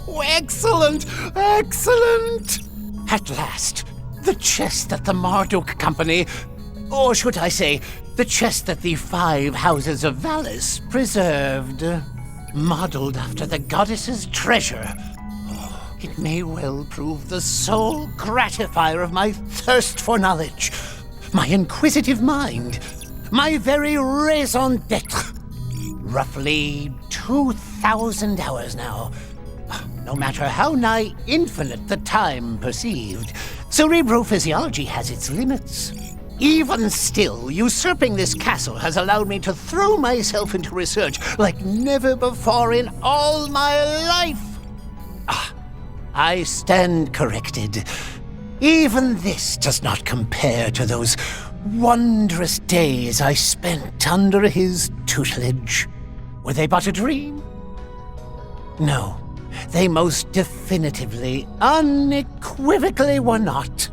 Oh, excellent! Excellent! At last, the chest that the Marduk Company, or should I say, the chest that the 5 houses of Valis preserved, modeled after the goddess's treasure. Oh, it may well prove the sole gratifier of my thirst for knowledge, my inquisitive mind, my very raison d'etre. Roughly 2,000 hours now. No matter how nigh infinite the time perceived, 𝗕𝗓𝗏 has its limits. Even still, usurping this castle has allowed me to throw myself into research like never before in all my life. I stand corrected. Even this does not compare to those wondrous days I spent under his tutelage. Were they but a dream? No, they most definitively, unequivocally were not.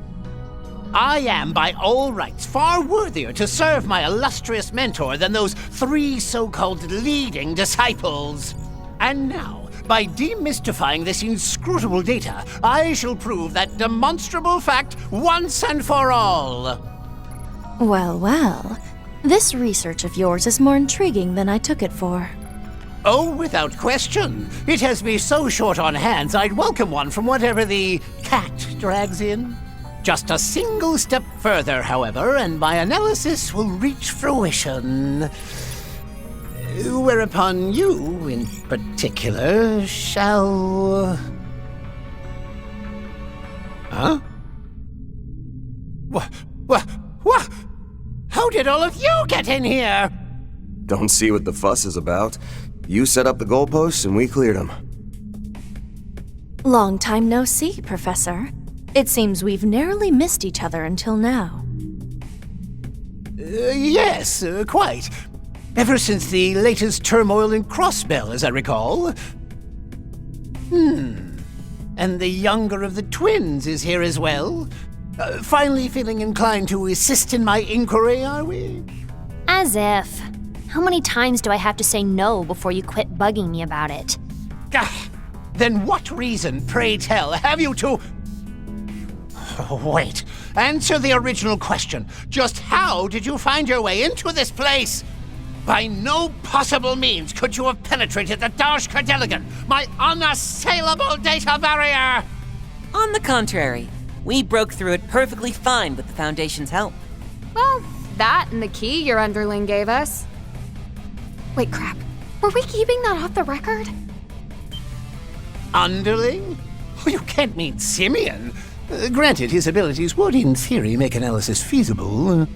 I am, by all rights, far worthier to serve my illustrious mentor than those 3 so-called leading disciples. And now, by demystifying this inscrutable data, I shall prove that demonstrable fact once and for all. Well, well. This research of yours is more intriguing than I took it for. Oh, without question. It has me so short on hands, I'd welcome one from whatever the cat drags in. Just a single step further, however, and my analysis will reach fruition. Whereupon you, in particular, shall... Huh? What? How did all of you get in here? Don't see what the fuss is about. You set up the goalposts and we cleared them. Long time no see, Professor. It seems we've narrowly missed each other until now. Yes, quite. Ever since the latest turmoil in 𝗕𝗏𝗏, as I recall. And the younger of the twins is here as well. Finally feeling inclined to assist in my inquiry, are we? As if. How many times do I have to say no before you quit bugging me about it? Then what reason, pray tell, have you to... Oh, wait. Answer the original question. Just how did you find your way into this place? By no possible means could you have penetrated the 𝗕𝗫𝗀𝗏, my unassailable data barrier! On the contrary, we broke through it perfectly fine with the Foundation's help. Well, that and the key your underling gave us. Wait, crap. Were we keeping that off the record? Underling? Oh, you can't mean Simeon. Granted, his abilities would, in theory, make analysis feasible.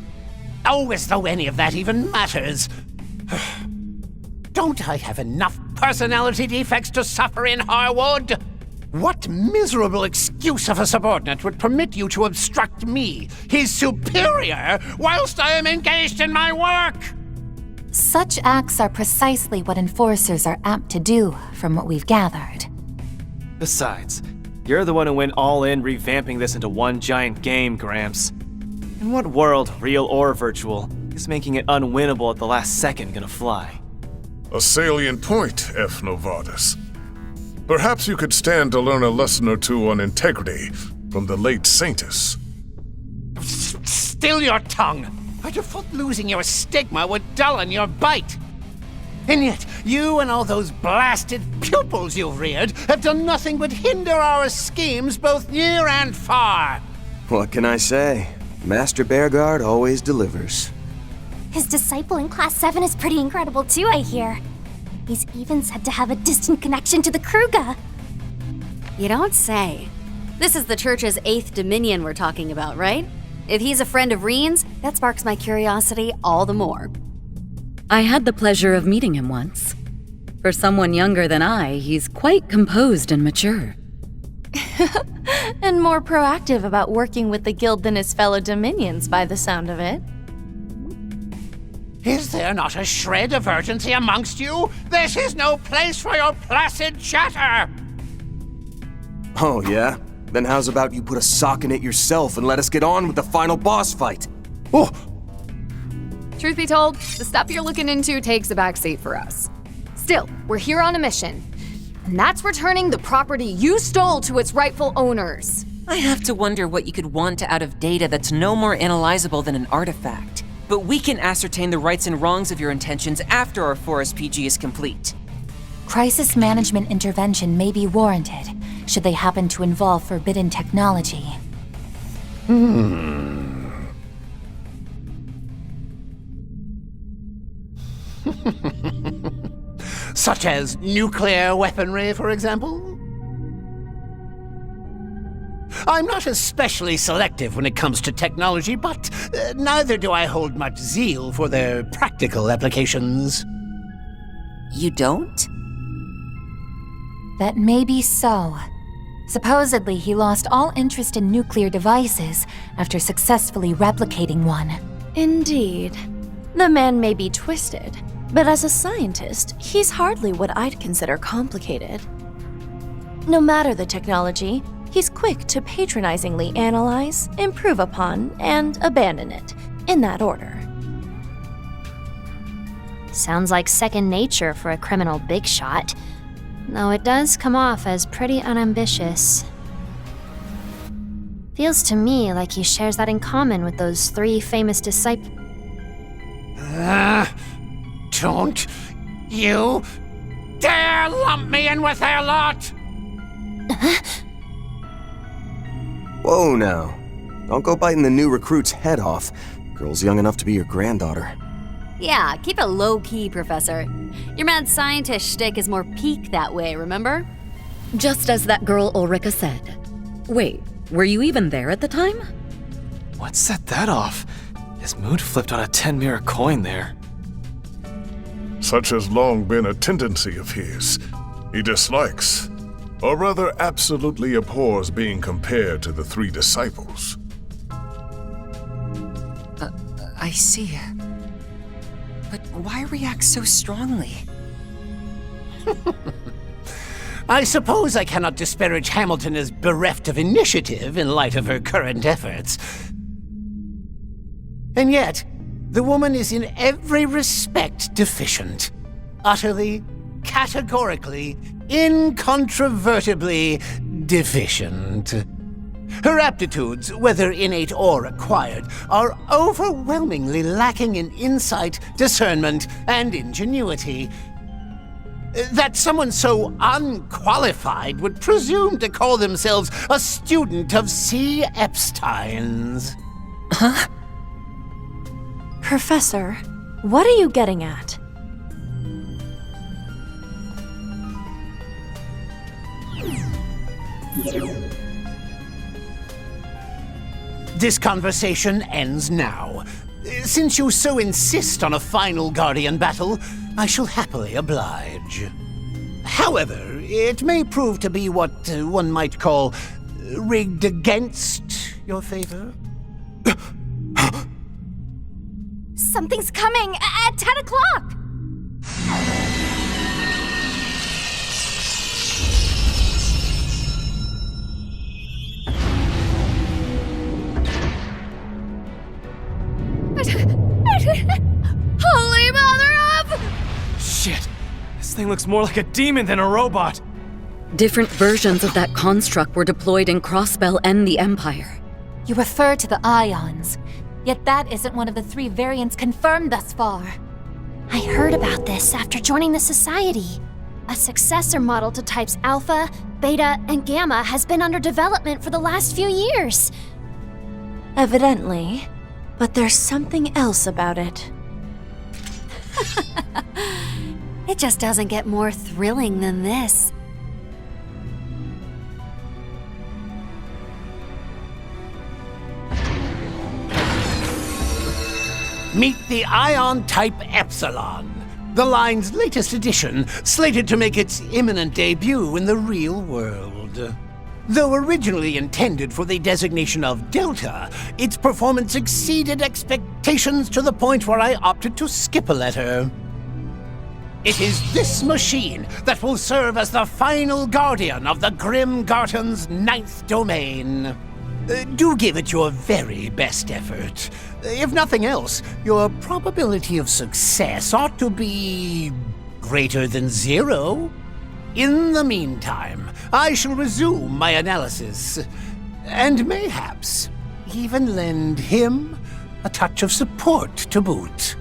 Oh, as though any of that even matters. Don't I have enough personality defects to suffer in Harwood? What miserable excuse of a subordinate would permit you to obstruct me, his superior, whilst I am engaged in my work? Such acts are precisely what enforcers are apt to do, from what we've gathered. Besides, you're the one who went all in revamping this into one giant game, Gramps. In what world, real or virtual, is making it unwinnable at the last second gonna fly? A salient point, 𝗙𝗏𝗏. Perhaps you could stand to learn a lesson or two on integrity from the late Saintus. Still your tongue! I'd have thought losing your stigma would dullon your bite. And yet, you and all those blasted pupils you've reared have done nothing but hinder our schemes both near and far. What can I say? Master Bearguard always delivers. His disciple in Class 7 is pretty incredible too, I hear. He's even said to have a distant connection to the 𝗕𝗏𝗏. You don't say. This is the Church's 8th Dominion we're talking about, right? If he's a friend of Reen's, that sparks my curiosity all the more. I had the pleasure of meeting him once. For someone younger than I, he's quite composed and mature. And more proactive about working with the guild than his fellow Dominions, by the sound of it. Is there not a shred of urgency amongst you? This is no place for your placid chatter! Oh, yeah? Then how's about you put a sock in it yourself and let us get on with the final boss fight? Oh, Truth be told, the stuff you're looking into takes a backseat for us. Still, we're here on a mission. And that's returning the property you stole to its rightful owners. I have to wonder what you could want out of data that's no more analyzable than an artifact. But we can ascertain the rights and wrongs of your intentions after our Forest PG is complete. Crisis management intervention may be warranted, should they happen to involve forbidden technology. Such as nuclear weaponry, for example? I'm not especially selective when it comes to technology, but neither do I hold much zeal for their practical applications. You don't? That may be so. Supposedly, he lost all interest in nuclear devices after successfully replicating one. Indeed. The man may be twisted, but as a scientist, he's hardly what I'd consider complicated. No matter the technology, he's quick to patronizingly analyze, improve upon, and abandon it, in that order. Sounds like second nature for a criminal big shot, though it does come off as pretty unambitious. Feels to me like he shares that in common with those 3 famous disciples. Don't you dare lump me in with their lot! Whoa now. Don't go biting the new recruit's head off. Girl's young enough to be your granddaughter. Yeah, keep it low-key, Professor. Your mad scientist shtick is more peak that way, remember? Just as that girl Ulrika said. Wait, were you even there at the time? What set that off? His mood flipped on a 10-mirror coin there. Such has long been a tendency of his. He dislikes, or rather absolutely abhors being compared to the 3 disciples. I see. But why react so strongly? I suppose I cannot disparage Hamilton as bereft of initiative in light of her current efforts. And yet, the woman is in every respect deficient. Utterly, categorically, incontrovertibly deficient. Her aptitudes, whether innate or acquired, are overwhelmingly lacking in insight, discernment, and ingenuity. That someone so unqualified would presume to call themselves a student of C. Epstein's. Huh? Professor, what are you getting at? This conversation ends now. Since you so insist on a final Guardian battle, I shall happily oblige. However, it may prove to be what one might call rigged against your favor. Something's coming at 10 o'clock! Holy mother of... Shit! This thing looks more like a demon than a robot! Different versions of that construct were deployed in Crossbell and the Empire. You refer to the ions, yet that isn't one of the 3 variants confirmed thus far. I heard about this after joining the Society. A successor model to types Alpha, Beta, and Gamma has been under development for the last few years. Evidently. But there's something else about it. It just doesn't get more thrilling than this. Meet the Ion Type Epsilon, the line's latest edition, slated to make its imminent debut in the real world. Though originally intended for the designation of Delta, its performance exceeded expectations to the point where I opted to skip a letter. It is this machine that will serve as the final guardian of the Grim Garton's 9th domain. Do give it your very best effort. If nothing else, your probability of success ought to be greater than 0. In the meantime, I shall resume my analysis, and mayhaps even lend him a touch of support to boot.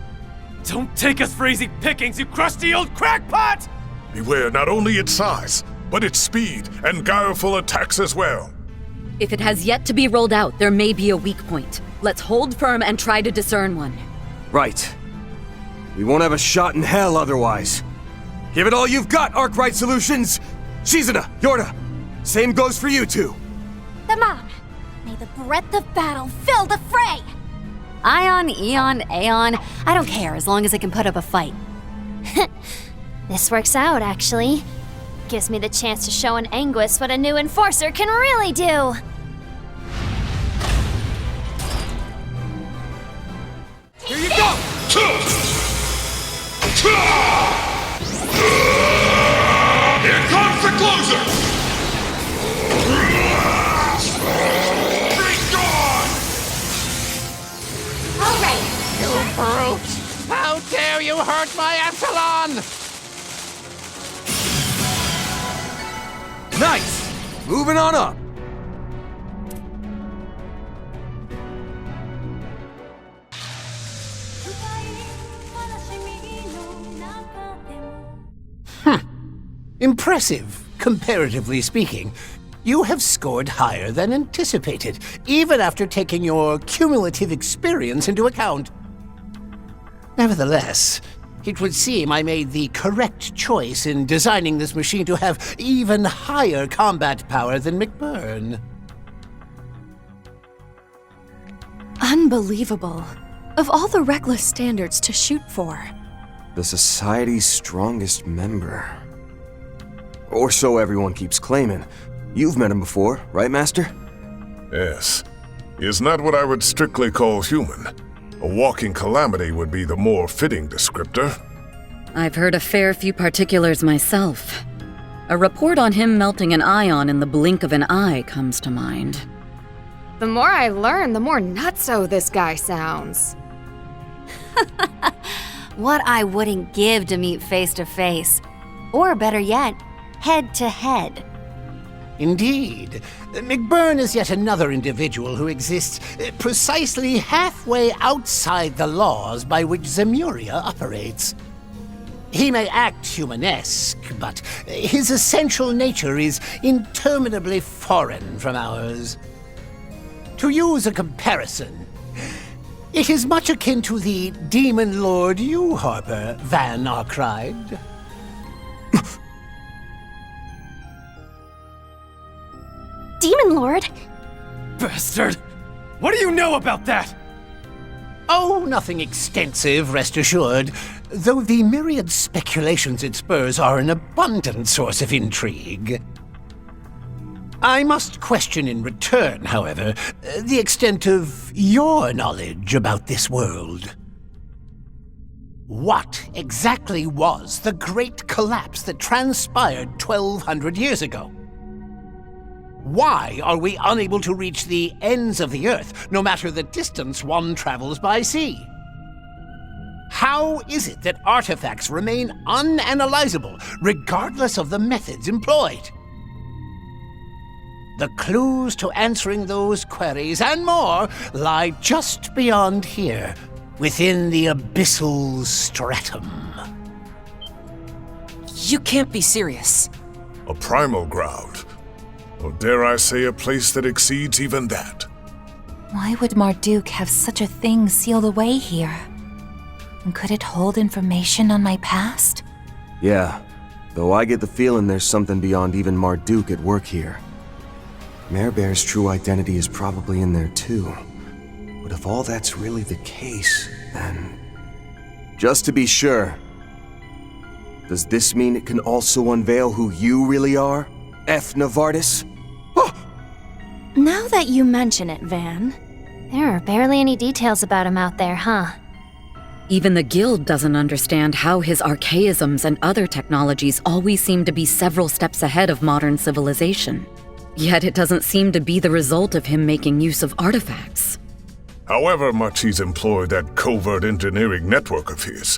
Don't take us for easy pickings, you crusty old crackpot! Beware not only its size, but its speed and guileful attacks as well. If it has yet to be rolled out, there may be a weak point. Let's hold firm and try to discern one. Right. We won't have a shot in hell otherwise. Give it all you've got, Arkwright Solutions! 𝗙𝗀𝘀, 𝗷𝗏, same goes for you two. Come on! May the breadth of battle fill the fray! Ion, Eon, Aeon, I don't care as long as it can put up a fight. This works out, actually. Gives me the chance to show an 𝗙𝗏𝗄 what a new enforcer can really do! Here you go! Here comes the closer! Be gone! All right! You brute! How dare you hurt my Epsilon! Nice! Moving on up. Impressive, comparatively speaking. You have scored higher than anticipated, even after taking your cumulative experience into account. Nevertheless, it would seem I made the correct choice in designing this machine to have even higher combat power than McBurn. Unbelievable. Of all the reckless standards to shoot for. The Society's strongest member. Or so everyone keeps claiming. You've met him before, right, Master? Yes. He is not what I would strictly call human. A walking calamity would be the more fitting descriptor. I've heard a fair few particulars myself. A report on him melting an ion in the blink of an eye comes to mind. The more I learn, the more nutso this guy sounds. What I wouldn't give to meet face to face. Or better yet, head to head. Indeed. McBurn is yet another individual who exists precisely halfway outside the laws by which Zemuria operates. He may act humanesque, but his essential nature is interminably foreign from ours. To use a comparison, it is much akin to the demon lord 𝗷𝗏 Van Arkwright. Demon Lord? Bastard! What do you know about that? Oh, nothing extensive, rest assured, though the myriad speculations it spurs are an abundant source of intrigue. I must question in return, however, the extent of your knowledge about this world. What exactly was the great collapse that transpired 1,200 years ago? Why are we unable to reach the ends of the Earth, no matter the distance one travels by sea? How is it that artifacts remain unanalyzable, regardless of the methods employed? The clues to answering those queries and more lie just beyond here, within the abyssal stratum. You can't be serious. A primal ground. Or dare I say a place that exceeds even that? Why would Marduk have such a thing sealed away here? And could it hold information on my past? Yeah, though I get the feeling there's something beyond even Marduk at work here. 𝗏𝗏's true identity is probably in there too. But if all that's really the case, then... Just to be sure, does this mean it can also unveil who you really are, 𝗏 Now that you mention it, Van. There are barely any details about him out there, huh? Even the Guild doesn't understand how his archaisms and other technologies always seem to be several steps ahead of modern civilization. Yet it doesn't seem to be the result of him making use of artifacts. However much he's employed that covert engineering network of his,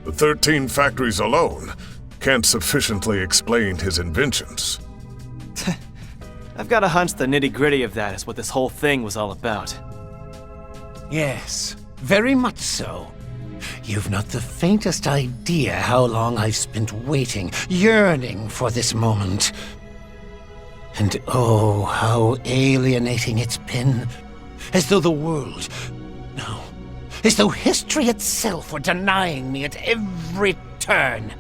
the 13 factories alone can't sufficiently explain his inventions. I've got a hunch the nitty-gritty of that is what this whole thing was all about. Yes, very much so. You've not the faintest idea how long I've spent waiting, yearning for this moment. And oh, how alienating it's been. As though the world, no, as though history itself were denying me at every turn.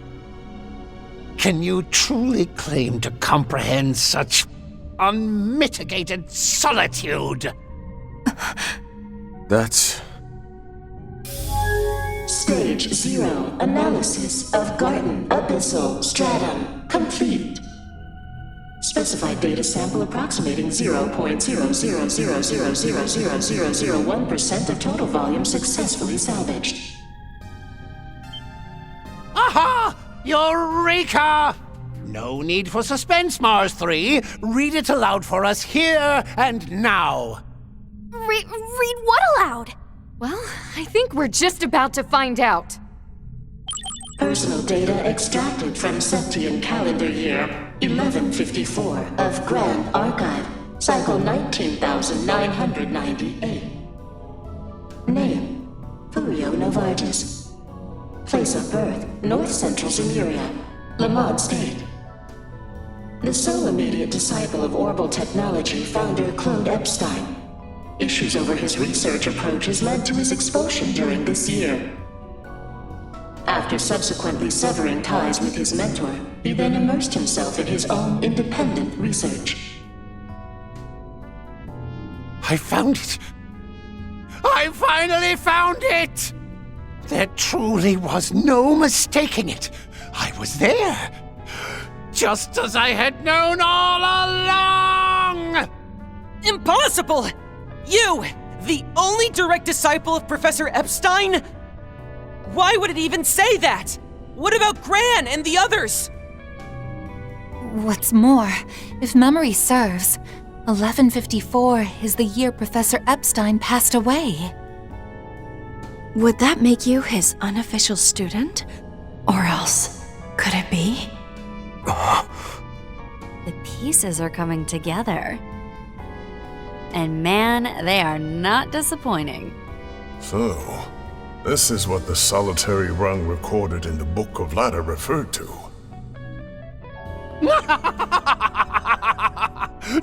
Can you truly claim to comprehend such unmitigated solitude? That's... Stage 0 analysis of garden abyssal stratum complete. Specified data sample approximating 0.00000001% of total volume successfully salvaged. Aha! Eureka! No need for suspense, Mars 3. Read it aloud for us here and now. Read what aloud? Well, I think we're just about to find out. Personal data extracted from Septian calendar year 1154 of Grand Archive, cycle 19,998. Name: Følio Novartis. Place of birth: North Central Zemuria, Lamont State. The sole immediate disciple of 𝗚𝗿𝗶 technology founder Claude Epstein. Issues over his research approaches led to his expulsion during this year. After subsequently severing ties with his mentor, he then immersed himself in his own independent research. I found it! I finally found it! There truly was no mistaking it. I was there. Just as I had known all along! Impossible! You, the only direct disciple of Professor Epstein? Why would it even say that? What about Gran and the others? What's more, if memory serves, 1154 is the year Professor Epstein passed away. Would that make you his unofficial student? Or else, could it be? The pieces are coming together. And man, they are not disappointing. So, this is what the solitary rung recorded in the Book of Ladder referred to.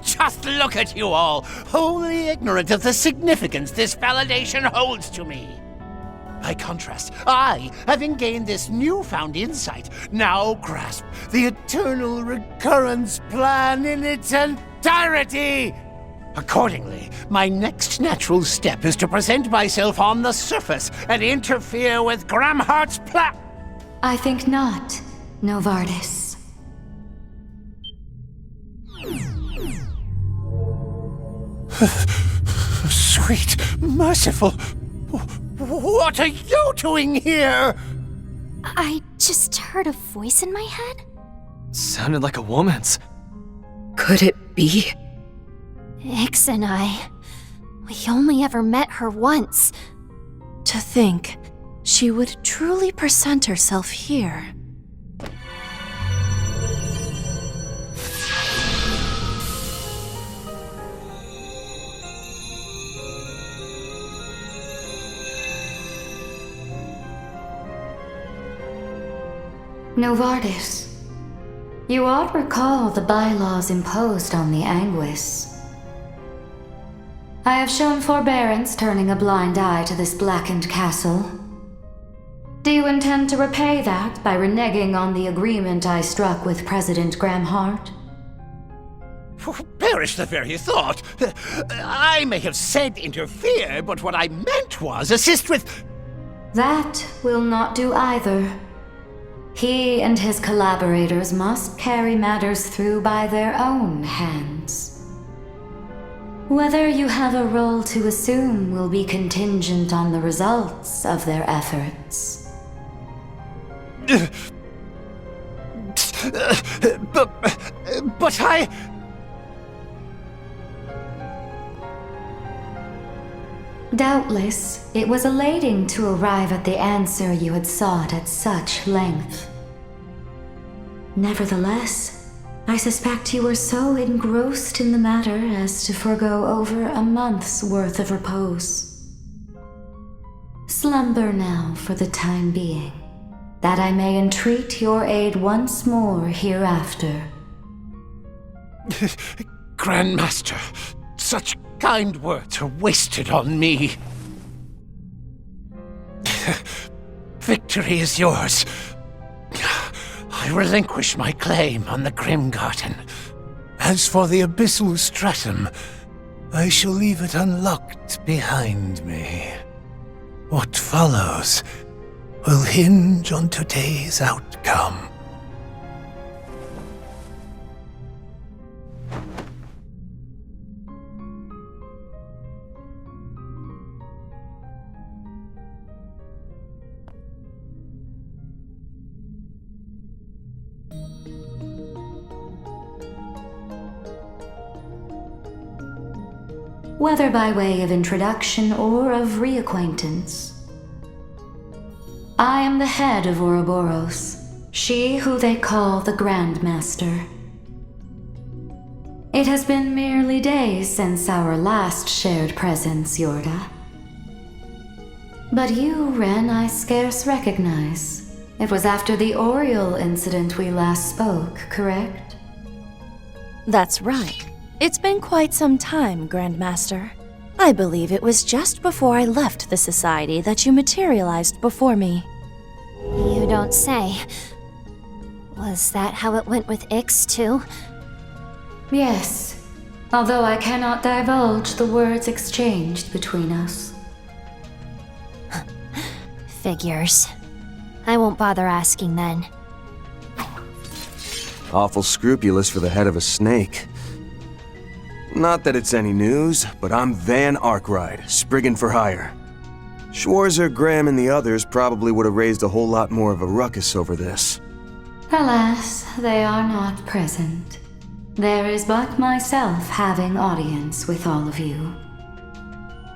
Just look at you all, wholly ignorant of the significance this validation holds to me. By contrast, I, having gained this newfound insight, now grasp the eternal recurrence plan in its entirety. Accordingly, my next natural step is to present myself on the surface and interfere with Gramhart's plan. I think not, Novartis. Sweet, merciful, what are you doing here? I just heard a voice in my head. Sounded like a woman's. Could it be? Ix and I, we only ever met her once. To think she would truly present herself here. Novartis, you ought recall the bylaws imposed on the Anguis. I have shown forbearance turning a blind eye to this blackened castle. Do you intend to repay that by reneging on the agreement I struck with President Gramhart? Perish the very thought. I may have said interfere, but what I meant was assist with... That will not do either. He and his collaborators must carry matters through by their own hands. Whether you have a role to assume will be contingent on the results of their efforts. But I... Doubtless, it was elating to arrive at the answer you had sought at such length. Nevertheless, I suspect you were so engrossed in the matter as to forego over a month's worth of repose. Slumber now for the time being, that I may entreat your aid once more hereafter. Grandmaster, such kind words are wasted on me. Victory is yours. I relinquish my claim on the Grimgarten. As for the abyssal stratum, I shall leave it unlocked behind me. What follows will hinge on today's outcome. Whether by way of introduction or of reacquaintance, I am the head of Ouroboros, she who they call the Grandmaster. It has been merely days since our last shared presence, Yorda. But you, Ren, I scarce recognize. It was after the Oriole incident we last spoke, correct? That's right. It's been quite some time, Grandmaster. I believe it was just before I left the Society that you materialized before me. You don't say. Was that how it went with Ix, too? Yes, although I cannot divulge the words exchanged between us. Figures. I won't bother asking then. Awful scrupulous for the head of a snake. Not that it's any news, but I'm Van Arkwright, Spriggan for hire. Schwarzer, Graham, and the others probably would have raised a whole lot more of a ruckus over this. Alas, they are not present. There is but myself having audience with all of you.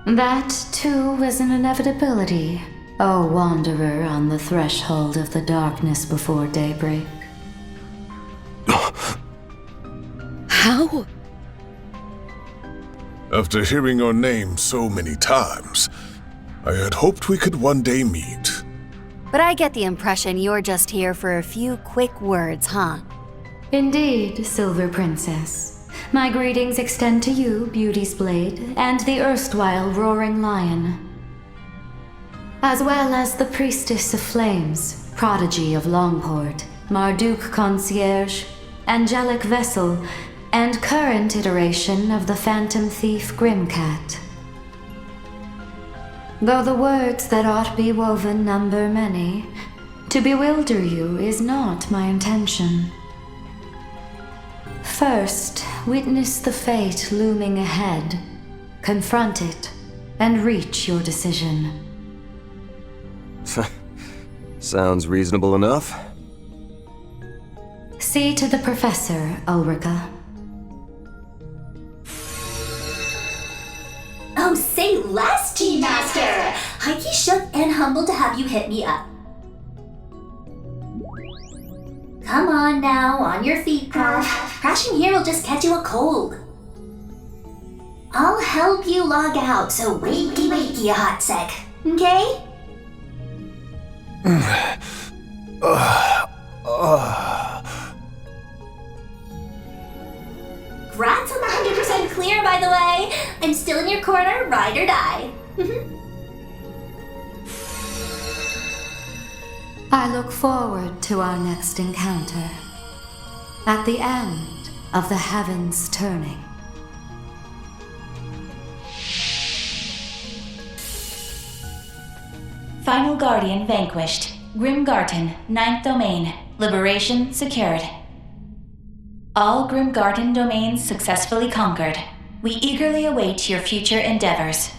That, too, is an inevitability, O wanderer on the threshold of the darkness before daybreak. How? After hearing your name so many times, I had hoped we could one day meet. But I get the impression you're just here for a few quick words, huh? Indeed, Silver Princess. My greetings extend to you, Beauty's Blade, and the erstwhile Roaring Lion. As well as the Priestess of Flames, Prodigy of Longport, Marduk Concierge, Angelic Vessel, and current iteration of the Phantom Thief Grimcat. Though the words that ought be woven number many, to bewilder you is not my intention. First, witness the fate looming ahead, confront it, and reach your decision. Sounds reasonable enough. See to the Professor, Ulrika. Oh, say less, G-Master! Heike shook and humbled to have you hit me up. Come on now, on your feet, Prof. Crashing here will just catch you a cold. I'll help you log out, so wakey, you hot sec. Okay? Grats on the 100% clear, by the way. I'm still in your corner, ride or die. I look forward to our next encounter. At the end of the heavens turning. Final Guardian vanquished. Grimgarten, 9th domain. Liberation secured. All Grimgarten domains successfully conquered. We eagerly await your future endeavors.